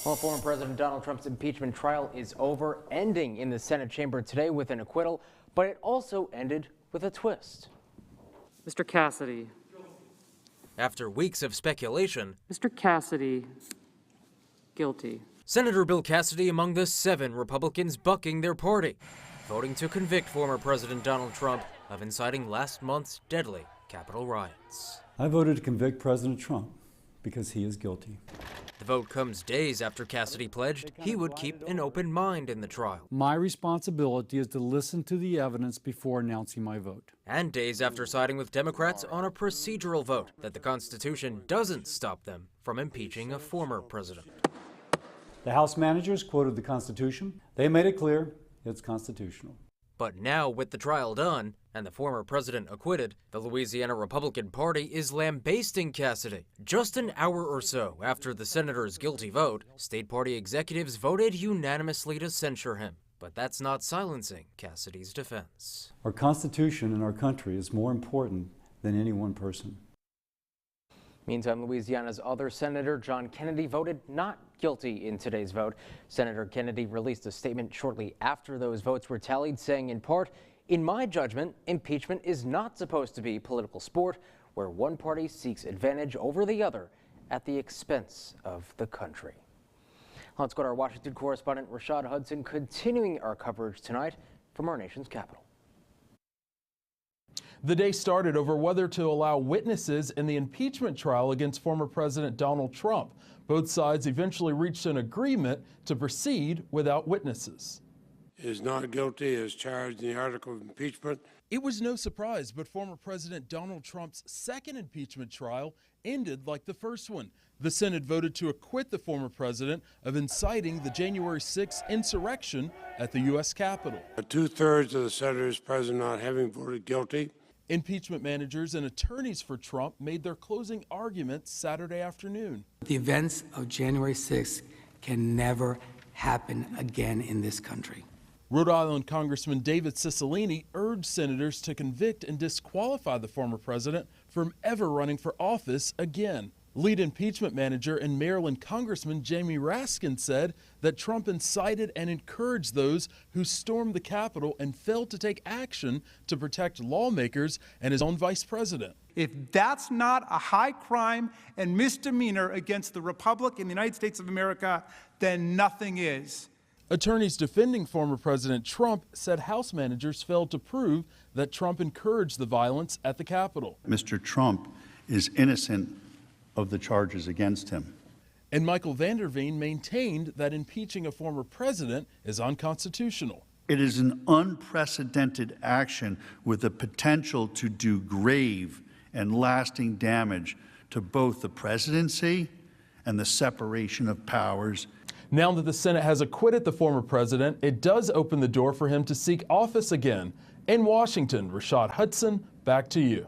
Well, former President Donald Trump's impeachment trial is over, ending in the Senate chamber today with an acquittal, but it also ended with a twist. Mr. Cassidy. After weeks of speculation, Mr. Cassidy, guilty. Senator Bill Cassidy among the 7 Republicans bucking their party, voting to convict former President Donald Trump of inciting last month's deadly Capitol riots. I voted to convict President Trump because he is guilty. The vote comes days after Cassidy pledged he would keep an open mind in the trial. My responsibility is to listen to the evidence before announcing my vote. And days after siding with Democrats on a procedural vote that the Constitution doesn't stop them from impeaching a former president. The House managers quoted the Constitution. They made it clear it's constitutional. But now, with the trial done and the former president acquitted, the Louisiana Republican Party is lambasting Cassidy. Just an hour or so after the senator's guilty vote, state party executives voted unanimously to censure him. But that's not silencing Cassidy's defense. Our Constitution and our country is more important than any one person. Meantime, Louisiana's other senator, John Kennedy, voted not guilty in today's vote. Senator Kennedy released a statement shortly after those votes were tallied, saying in part, "In my judgment, impeachment is not supposed to be a political sport where one party seeks advantage over the other at the expense of the country." Let's go to our Washington correspondent, Rashad Hudson, continuing our coverage tonight from our nation's capital. The day started over whether to allow witnesses in the impeachment trial against former President Donald Trump. Both sides eventually reached an agreement to proceed without witnesses. Is not guilty as charged in the article of impeachment. It was no surprise, but former President Donald Trump's second impeachment trial ended like the first one. The Senate voted to acquit the former president of inciting the January 6th insurrection at the U.S. Capitol. 2/3 of the senators present not having voted guilty. Impeachment managers and attorneys for Trump made their closing arguments Saturday afternoon. The events of January 6th can never happen again in this country. Rhode Island Congressman David Cicilline urged senators to convict and disqualify the former president from ever running for office again. Lead impeachment manager and Maryland Congressman Jamie Raskin said that Trump incited and encouraged those who stormed the Capitol and failed to take action to protect lawmakers and his own vice president. If that's not a high crime and misdemeanor against the Republic in the United States of America, then nothing is. Attorneys defending former President Trump said House managers failed to prove that Trump encouraged the violence at the Capitol. Mr. Trump is innocent of the charges against him. And Michael Vanderveen maintained that impeaching a former president is unconstitutional. It is an unprecedented action with the potential to do grave and lasting damage to both the presidency and the separation of powers. Now that the Senate has acquitted the former president, it does open the door for him to seek office again. In Washington, Rashad Hudson, back to you.